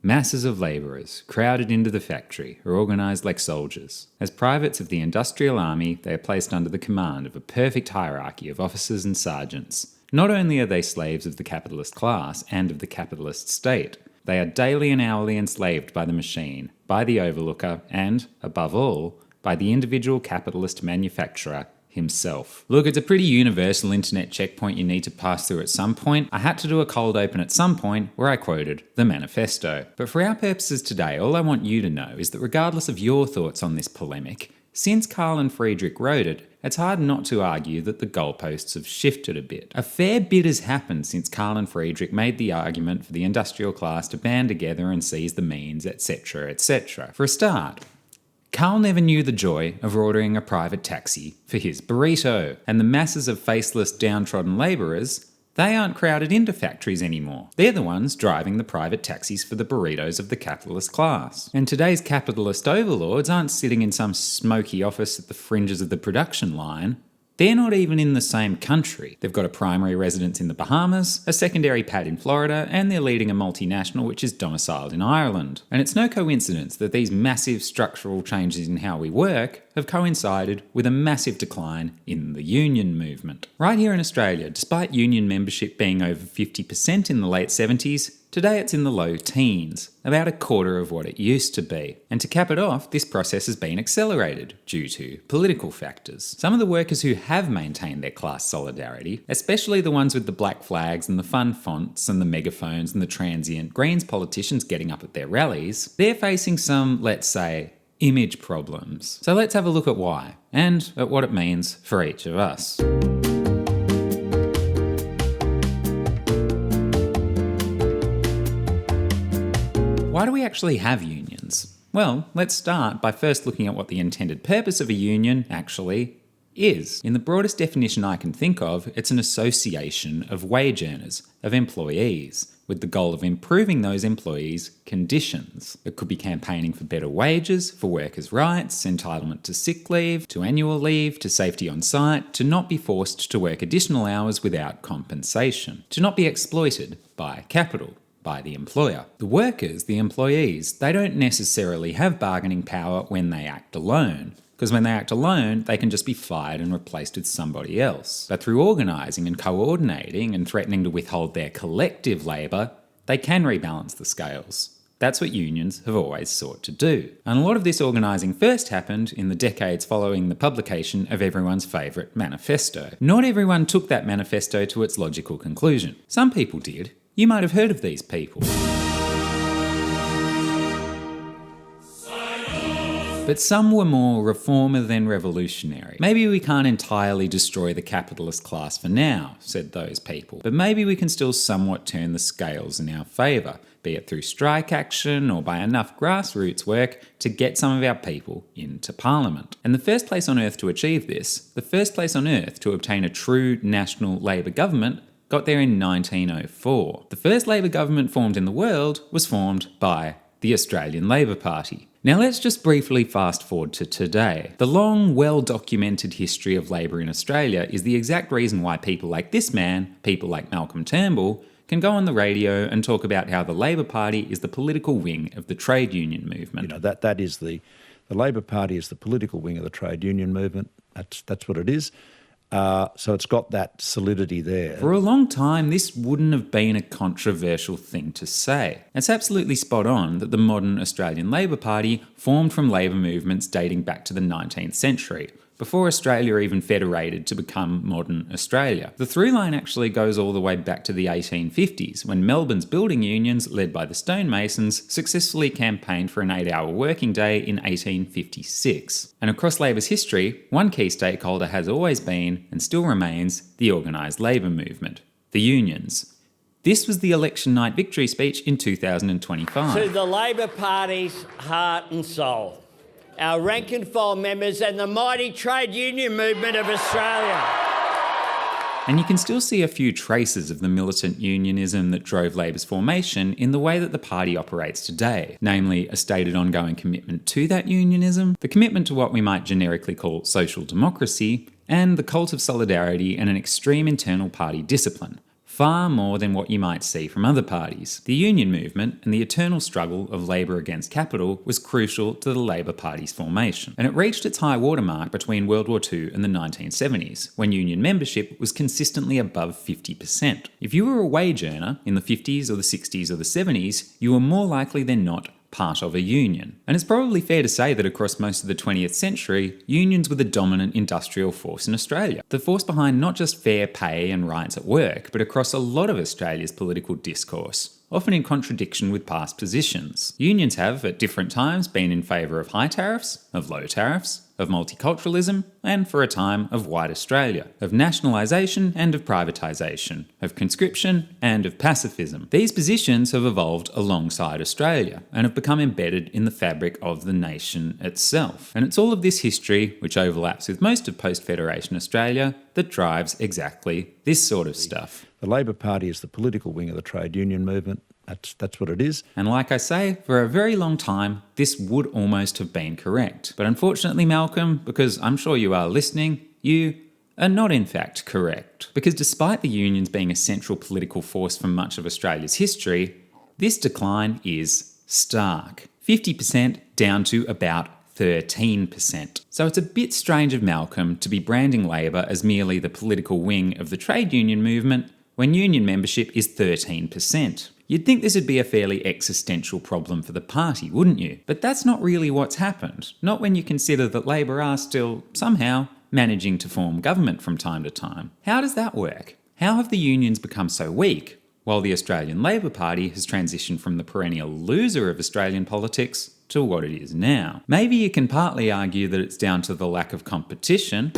Masses of labourers, crowded into the factory, are organised like soldiers. As privates of the industrial army, they are placed under the command of a perfect hierarchy of officers and sergeants. Not only are they slaves of the capitalist class and of the capitalist state, they are daily and hourly enslaved by the machine, by the overlooker, and, above all, by the individual capitalist manufacturer himself. Look, it's a pretty universal internet checkpoint you need to pass through at some point. I had to do a cold open at some point where I quoted the Manifesto. But for our purposes today, all I want you to know is that regardless of your thoughts on this polemic, since Karl and Friedrich wrote it, it's hard not to argue that the goalposts have shifted a bit. A fair bit has happened since Karl and Friedrich made the argument for the industrial class to band together and seize the means, etc., etc. For a start, Karl never knew the joy of ordering a private taxi for his burrito, and the masses of faceless, downtrodden labourers, they aren't crowded into factories anymore. They're the ones driving the private taxis for the burritos of the capitalist class. And today's capitalist overlords aren't sitting in some smoky office at the fringes of the production line. They're not even in the same country. They've got a primary residence in the Bahamas, a secondary pad in Florida, and they're leading a multinational which is domiciled in Ireland. And it's no coincidence that these massive structural changes in how we work have coincided with a massive decline in the union movement. Right here in Australia, despite union membership being over 50% in the late 70s, today it's in the low teens, about a quarter of what it used to be. And to cap it off, this process has been accelerated due to political factors. Some of the workers who have maintained their class solidarity, especially the ones with the black flags and the fun fonts and the megaphones and the transient Greens politicians getting up at their rallies, they're facing some, let's say, image problems. So let's have a look at why, and at what it means for each of us. Why do we actually have unions? Well, let's start by first looking at what the intended purpose of a union actually is. In the broadest definition I can think of, it's an association of wage earners, of employees, with the goal of improving those employees' conditions. It could be campaigning for better wages, for workers' rights, entitlement to sick leave, to annual leave, to safety on site, to not be forced to work additional hours without compensation, to not be exploited by capital, by the employer. The workers, the employees, they don't necessarily have bargaining power when they act alone. Because when they act alone, they can just be fired and replaced with somebody else. But through organising and coordinating and threatening to withhold their collective labour, they can rebalance the scales. That's what unions have always sought to do. And a lot of this organising first happened in the decades following the publication of everyone's favourite manifesto. Not everyone took that manifesto to its logical conclusion. Some people did. You might have heard of these people. But some were more reformer than revolutionary. Maybe we can't entirely destroy the capitalist class for now, said those people, but maybe we can still somewhat turn the scales in our favour, be it through strike action or by enough grassroots work to get some of our people into Parliament. And the first place on earth to achieve this, the first place on earth to obtain a true national Labor government, got there in 1904. The first Labor government formed in the world was formed by the Australian Labor Party. Now let's just briefly fast forward to today. The long, well-documented history of Labor in Australia is the exact reason why people like this man, people like Malcolm Turnbull, can go on the radio and talk about how the Labor Party is the political wing of the trade union movement. You know, that is the Labor Party is the political wing of the trade union movement. That's what it is. So it's got that solidity there. For a long time, this wouldn't have been a controversial thing to say. It's absolutely spot on that the modern Australian Labor Party formed from labour movements dating back to the 19th century, before Australia even federated to become modern Australia. The through line actually goes all the way back to the 1850s, when Melbourne's building unions, led by the stonemasons, successfully campaigned for an 8-hour working day in 1856. And across Labor's history, one key stakeholder has always been, and still remains, the organised labour movement, the unions. This was the election night victory speech in 2025. To the Labor Party's heart and soul, our rank and file members and the mighty trade union movement of Australia. And you can still see a few traces of the militant unionism that drove Labor's formation in the way that the party operates today, namely a stated ongoing commitment to that unionism, the commitment to what we might generically call social democracy, and the cult of solidarity and an extreme internal party discipline, far more than what you might see from other parties. The union movement and the eternal struggle of labour against capital was crucial to the Labour Party's formation, and it reached its high watermark between World War II and the 1970s, when union membership was consistently above 50%. If you were a wage earner in the 50s or the 60s or the 70s, you were more likely than not part of a union. And it's probably fair to say that across most of the 20th century, unions were the dominant industrial force in Australia. The force behind not just fair pay and rights at work, but across a lot of Australia's political discourse, often in contradiction with past positions. Unions have, at different times, been in favour of high tariffs, of low tariffs, of multiculturalism, and for a time of white Australia, of nationalisation and of privatisation, of conscription and of pacifism. These positions have evolved alongside Australia and have become embedded in the fabric of the nation itself. And it's all of this history, which overlaps with most of post-Federation Australia, that drives exactly this sort of stuff. The Labor Party is the political wing of the trade union movement. That's what it is. And like I say, for a very long time, this would almost have been correct. But unfortunately, Malcolm, because I'm sure you are listening, you are not in fact correct. Because despite the unions being a central political force for much of Australia's history, this decline is stark. 50% down to about 13%. So it's a bit strange of Malcolm to be branding Labor as merely the political wing of the trade union movement when union membership is 13%. You'd think this would be a fairly existential problem for the party, wouldn't you? But that's not really what's happened. Not when you consider that Labor are still, somehow, managing to form government from time to time. How does that work? How have the unions become so weak, while the Australian Labor Party has transitioned from the perennial loser of Australian politics to what it is now? Maybe you can partly argue that it's down to the lack of competition.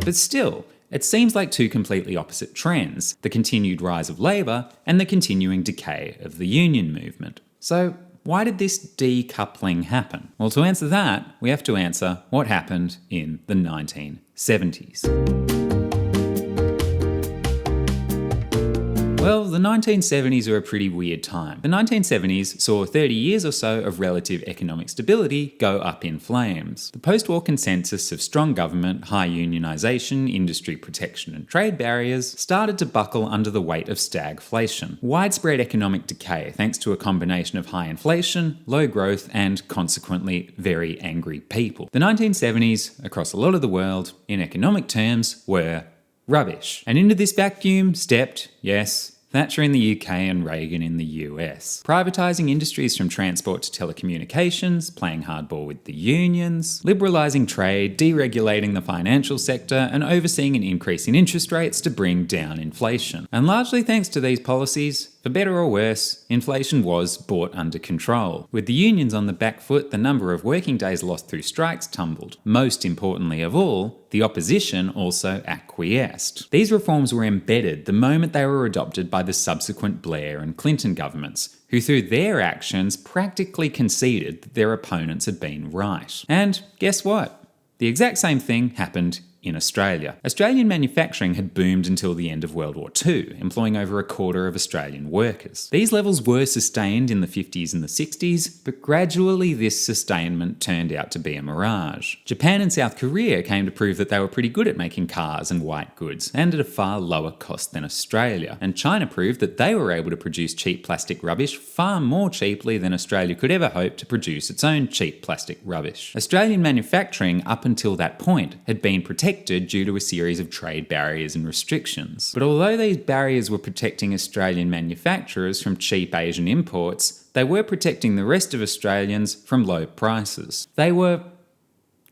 But still, it seems like two completely opposite trends, the continued rise of Labor and the continuing decay of the union movement. So why did this decoupling happen? Well, to answer that, we have to answer what happened in the 1970s. Well, the 1970s are a pretty weird time. The 1970s saw 30 years or so of relative economic stability go up in flames. The post-war consensus of strong government, high unionisation, industry protection and trade barriers started to buckle under the weight of stagflation. Widespread economic decay thanks to a combination of high inflation, low growth and, consequently, very angry people. The 1970s, across a lot of the world, in economic terms, were rubbish. And into this vacuum stepped, yes, Thatcher in the UK and Reagan in the US. Privatising industries from transport to telecommunications, playing hardball with the unions, liberalising trade, deregulating the financial sector, and overseeing an increase in interest rates to bring down inflation. And largely thanks to these policies, for better or worse, inflation was brought under control. With the unions on the back foot, the number of working days lost through strikes tumbled. Most importantly of all, the opposition also acquiesced. These reforms were embedded the moment they were adopted by the subsequent Blair and Clinton governments, who through their actions practically conceded that their opponents had been right. And guess what? The exact same thing happened in Australia. Australian manufacturing had boomed until the end of World War II, employing over a quarter of Australian workers. These levels were sustained in the 50s and the 60s, but gradually this sustainment turned out to be a mirage. Japan and South Korea came to prove that they were pretty good at making cars and white goods, and at a far lower cost than Australia. And China proved that they were able to produce cheap plastic rubbish far more cheaply than Australia could ever hope to produce its own cheap plastic rubbish. Australian manufacturing, up until that point, had been protected due to a series of trade barriers and restrictions. But although these barriers were protecting Australian manufacturers from cheap Asian imports, they were protecting the rest of Australians from low prices. They were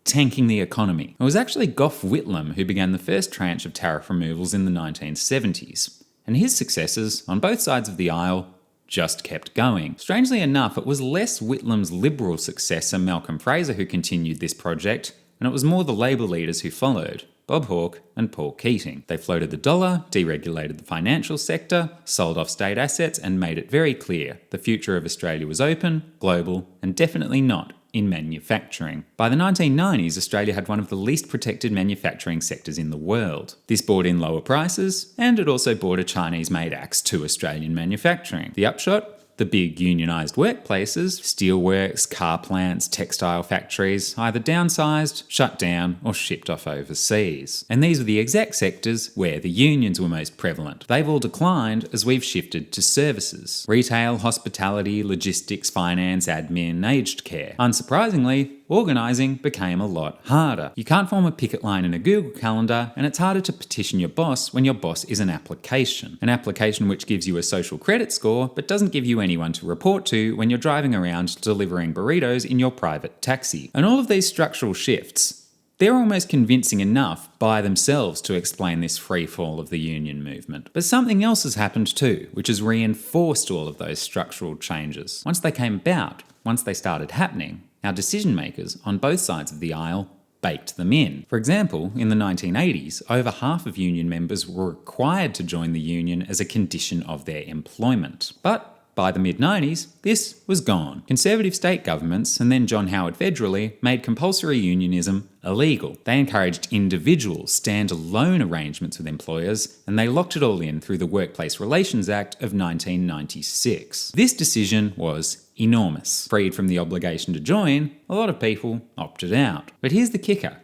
tanking the economy. It was actually Gough Whitlam who began the first tranche of tariff removals in the 1970s, and his successors on both sides of the aisle just kept going. Strangely enough, it was less Whitlam's Liberal successor Malcolm Fraser who continued this project, and it was more the Labor leaders who followed, Bob Hawke and Paul Keating. They floated the dollar, deregulated the financial sector, sold off state assets, and made it very clear the future of Australia was open, global, and definitely not in manufacturing. By the 1990s, Australia had one of the least protected manufacturing sectors in the world. This brought in lower prices, and it also brought a Chinese-made axe to Australian manufacturing. The upshot? The big unionised workplaces, steelworks, car plants, textile factories, either downsized, shut down, or shipped off overseas. And these were the exact sectors where the unions were most prevalent. They've all declined as we've shifted to services. Retail, hospitality, logistics, finance, admin, aged care. Unsurprisingly, organising became a lot harder. You can't form a picket line in a Google Calendar, and it's harder to petition your boss when your boss is an application. An application which gives you a social credit score, but doesn't give you anyone to report to when you're driving around delivering burritos in your private taxi. And all of these structural shifts, they're almost convincing enough by themselves to explain this free fall of the union movement. But something else has happened too, which has reinforced all of those structural changes. Once they came about, once they started happening, our decision makers on both sides of the aisle baked them in. For example, in the 1980s, over half of union members were required to join the union as a condition of their employment. But by the mid-90s, this was gone. Conservative state governments, and then John Howard federally, made compulsory unionism illegal. They encouraged individual, stand-alone arrangements with employers, and they locked it all in through the Workplace Relations Act of 1996. This decision was enormous. Freed from the obligation to join, a lot of people opted out. But here's the kicker.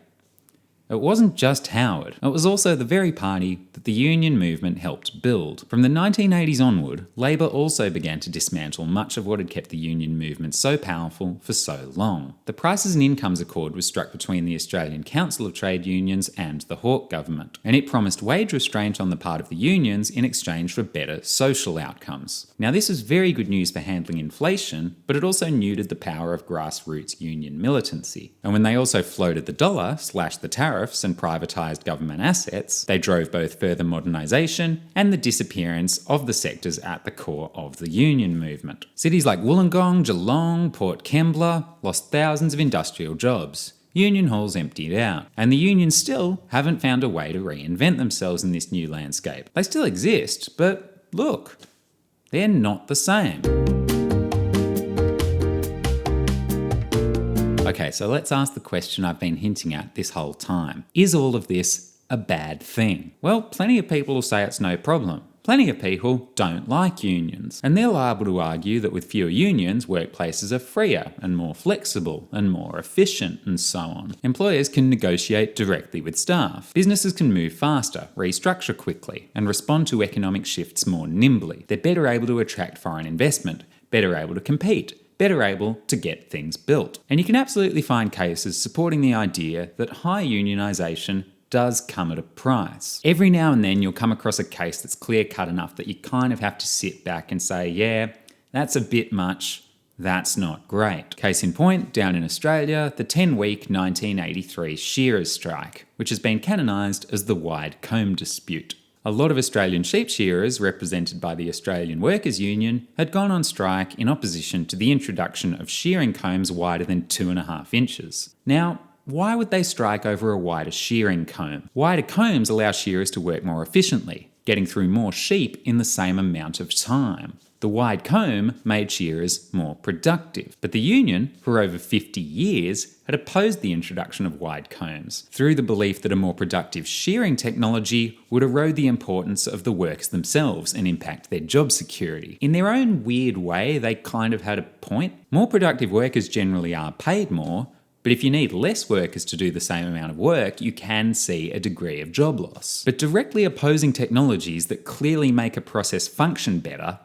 It wasn't just Howard, it was also the very party that the union movement helped build. From the 1980s onward, Labor also began to dismantle much of what had kept the union movement so powerful for so long. The Prices and Incomes Accord was struck between the Australian Council of Trade Unions and the Hawke government, and it promised wage restraint on the part of the unions in exchange for better social outcomes. Now, this was very good news for handling inflation, but it also neutered the power of grassroots union militancy. And when they also floated the dollar, slashed the tariff, and privatised government assets, they drove both further modernisation and the disappearance of the sectors at the core of the union movement. Cities like Wollongong, Geelong, Port Kembla lost thousands of industrial jobs. Union halls emptied out, and the unions still haven't found a way to reinvent themselves in this new landscape. They still exist, but look, they're not the same. Okay, so let's ask the question I've been hinting at this whole time. Is all of this a bad thing? Well, plenty of people will say it's no problem. Plenty of people don't like unions, and they're liable to argue that with fewer unions, workplaces are freer and more flexible and more efficient and so on. Employers can negotiate directly with staff. Businesses can move faster, restructure quickly, and respond to economic shifts more nimbly. They're better able to attract foreign investment, better able to compete, better able to get things built. And you can absolutely find cases supporting the idea that high unionisation does come at a price. Every now and then you'll come across a case that's clear-cut enough that you kind of have to sit back and say, yeah, that's a bit much, that's not great. Case in point, down in Australia, the 10-week 1983 shearers strike, which has been canonised as the wide comb dispute. A lot of Australian sheep shearers, represented by the Australian Workers' Union, had gone on strike in opposition to the introduction of shearing combs wider than 2.5 inches. Now, why would they strike over a wider shearing comb? Wider combs allow shearers to work more efficiently, getting through more sheep in the same amount of time. The wide comb made shearers more productive, but the union, for over 50 years, had opposed the introduction of wide combs, through the belief that a more productive shearing technology would erode the importance of the workers themselves and impact their job security. In their own weird way, they kind of had a point. More productive workers generally are paid more, but if you need less workers to do the same amount of work, you can see a degree of job loss. But directly opposing technologies that clearly make a process function better,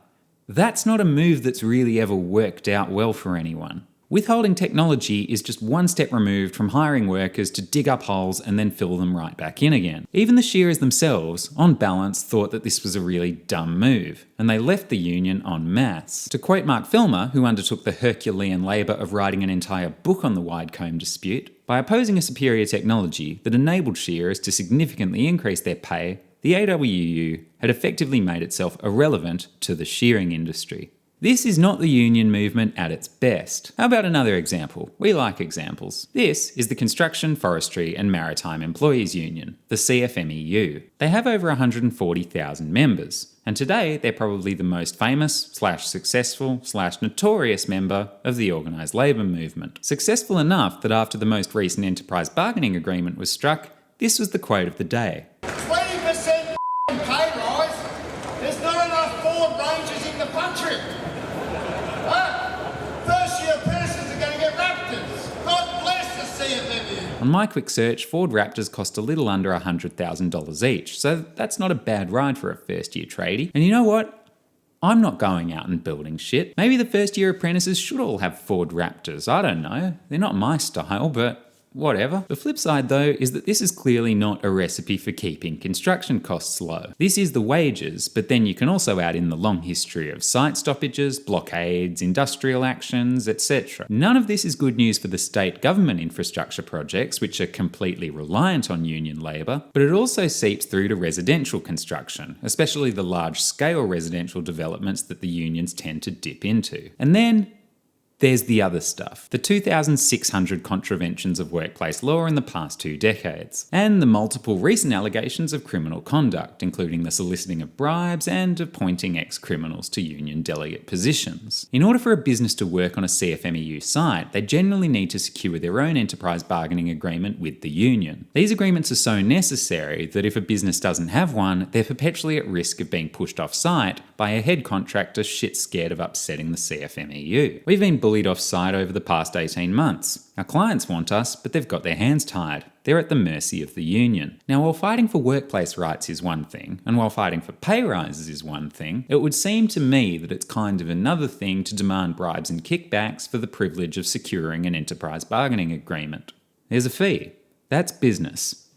that's not a move that's really ever worked out well for anyone. Withholding technology is just one step removed from hiring workers to dig up holes and then fill them right back in again. Even the shearers themselves, on balance, thought that this was a really dumb move, and they left the union en masse. To quote Mark Filmer, who undertook the Herculean labour of writing an entire book on the wide comb dispute, by opposing a superior technology that enabled shearers to significantly increase their pay, the AWU had effectively made itself irrelevant to the shearing industry. This is not the union movement at its best. How about another example? We like examples. This is the Construction, Forestry and Maritime Employees Union, the CFMEU. They have over 140,000 members, and today they're probably the most famous, successful, notorious member of the organised labour movement. Successful enough that after the most recent enterprise bargaining agreement was struck, this was the quote of the day. 20% pay rise. There's not enough Ford Rangers in the country. First-year apprentices are going to get Raptors. God bless the CFMU. On my quick search, Ford Raptors cost a little under $100,000 each, so that's not a bad ride for a first-year tradie. And you know what? I'm not going out and building shit. Maybe the first-year apprentices should all have Ford Raptors. I don't know. They're not my style, but whatever. The flip side, though, is that this is clearly not a recipe for keeping construction costs low. This is the wages, but then you can also add in the long history of site stoppages, blockades, industrial actions, etc. None of this is good news for the state government infrastructure projects, which are completely reliant on union labour, but it also seeps through to residential construction, especially the large-scale residential developments that the unions tend to dip into. And then there's the other stuff. The 2,600 contraventions of workplace law in the past 2 decades, and the multiple recent allegations of criminal conduct, including the soliciting of bribes and appointing ex-criminals to union delegate positions. In order for a business to work on a CFMEU site, they generally need to secure their own enterprise bargaining agreement with the union. These agreements are so necessary that if a business doesn't have one, they're perpetually at risk of being pushed off-site by a head contractor shit scared of upsetting the CFMEU. We've been bullied off-site over the past 18 months. Our clients want us, but they've got their hands tied. They're at the mercy of the union. Now, while fighting for workplace rights is one thing, and while fighting for pay rises is one thing, it would seem to me that it's kind of another thing to demand bribes and kickbacks for the privilege of securing an enterprise bargaining agreement. There's a fee. That's business.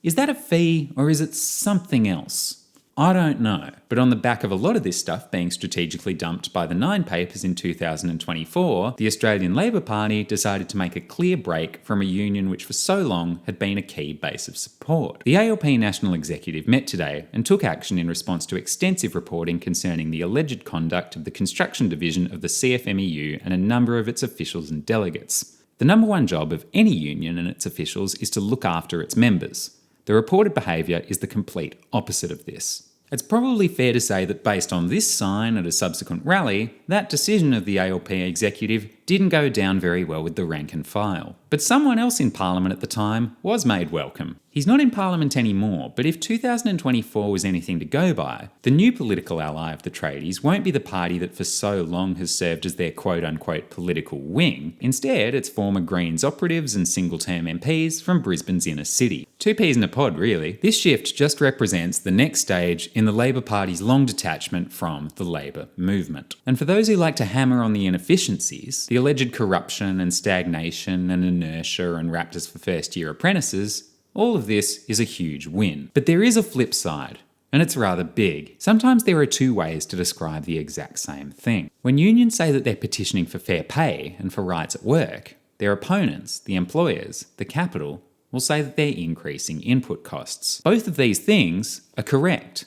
Is that a fee, or is it something else? I don't know, but on the back of a lot of this stuff being strategically dumped by the 9 papers in 2024, the Australian Labor Party decided to make a clear break from a union which for so long had been a key base of support. The ALP National Executive met today and took action in response to extensive reporting concerning the alleged conduct of the construction division of the CFMEU and a number of its officials and delegates. The number one job of any union and its officials is to look after its members. The reported behaviour is the complete opposite of this. It's probably fair to say that based on this sign at a subsequent rally, that decision of the ALP executive didn't go down very well with the rank and file. But someone else in Parliament at the time was made welcome. He's not in Parliament anymore, but if 2024 was anything to go by, the new political ally of the tradies won't be the party that for so long has served as their quote-unquote political wing. Instead, it's former Greens operatives and single-term MPs from Brisbane's inner city. 2 peas in a pod, really. This shift just represents the next stage in the Labor Party's long detachment from the Labor movement. And for those who like to hammer on the inefficiencies, the alleged corruption and stagnation and inertia and Raptors for first-year apprentices, all of this is a huge win. But there is a flip side, and it's rather big. Sometimes there are 2 ways to describe the exact same thing. When unions say that they're petitioning for fair pay and for rights at work, their opponents, the employers, the capital, will say that they're increasing input costs. Both of these things are correct.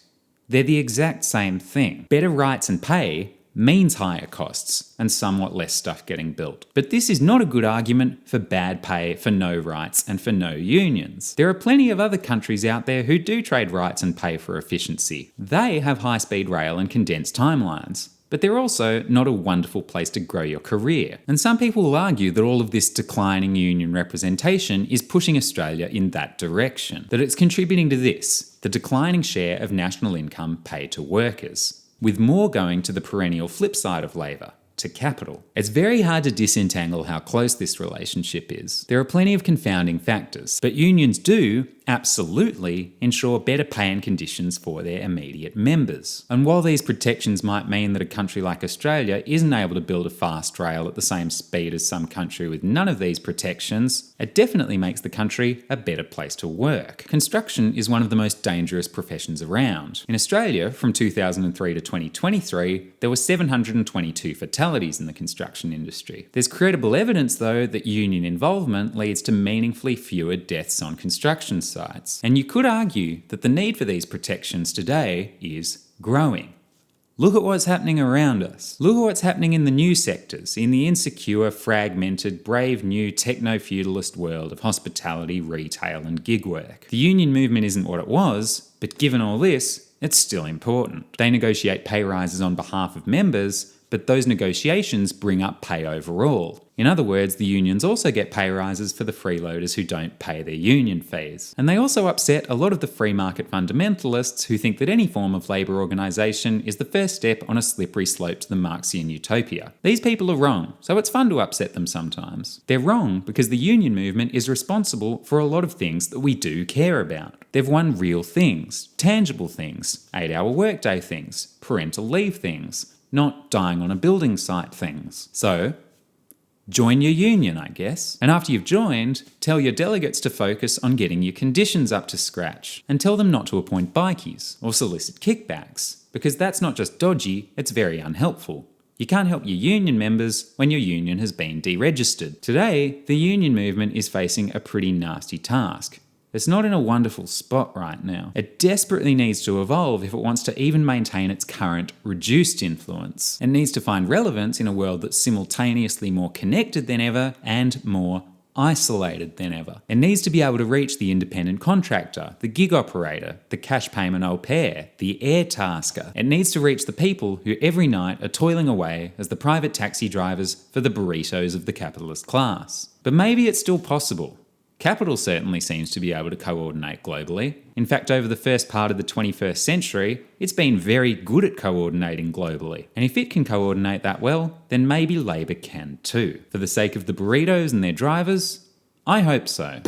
They're the exact same thing. Better rights and pay means higher costs and somewhat less stuff getting built. But this is not a good argument for bad pay, for no rights, and for no unions. There are plenty of other countries out there who do trade rights and pay for efficiency. They have high-speed rail and condensed timelines. But they're also not a wonderful place to grow your career. And some people will argue that all of this declining union representation is pushing Australia in that direction, that it's contributing to this, the declining share of national income paid to workers, with more going to the perennial flip side of labour, to capital. It's very hard to disentangle how close this relationship is. There are plenty of confounding factors, but unions do absolutely ensure better pay and conditions for their immediate members. And while these protections might mean that a country like Australia isn't able to build a fast rail at the same speed as some country with none of these protections, it definitely makes the country a better place to work. Construction is one of the most dangerous professions around. In Australia, from 2003 to 2023, there were 722 fatalities in the construction industry. There's credible evidence, though, that union involvement leads to meaningfully fewer deaths on construction sites. And you could argue that the need for these protections today is growing. Look at what's happening around us. Look at what's happening in the new sectors, in the insecure, fragmented, brave new techno-feudalist world of hospitality, retail and gig work. The union movement isn't what it was, but given all this, it's still important. They negotiate pay rises on behalf of members, but those negotiations bring up pay overall. In other words, the unions also get pay rises for the freeloaders who don't pay their union fees. And they also upset a lot of the free market fundamentalists who think that any form of labour organisation is the first step on a slippery slope to the Marxian utopia. These people are wrong, so it's fun to upset them sometimes. They're wrong because the union movement is responsible for a lot of things that we do care about. They've won real things, tangible things, 8-hour workday things, parental leave things, not dying on a building site things. So, join your union, I guess. And after you've joined, tell your delegates to focus on getting your conditions up to scratch, and tell them not to appoint bikies or solicit kickbacks, because that's not just dodgy, it's very unhelpful. You can't help your union members when your union has been deregistered. Today, the union movement is facing a pretty nasty task. It's not in a wonderful spot right now. It desperately needs to evolve if it wants to even maintain its current reduced influence. It needs to find relevance in a world that's simultaneously more connected than ever and more isolated than ever. It needs to be able to reach the independent contractor, the gig operator, the cash payment au pair, the air tasker. It needs to reach the people who every night are toiling away as the private taxi drivers for the burritos of the capitalist class. But maybe it's still possible. Capital certainly seems to be able to coordinate globally. In fact, over the first part of the 21st century, it's been very good at coordinating globally. And if it can coordinate that well, then maybe Labor can too. For the sake of the burritos and their drivers, I hope so.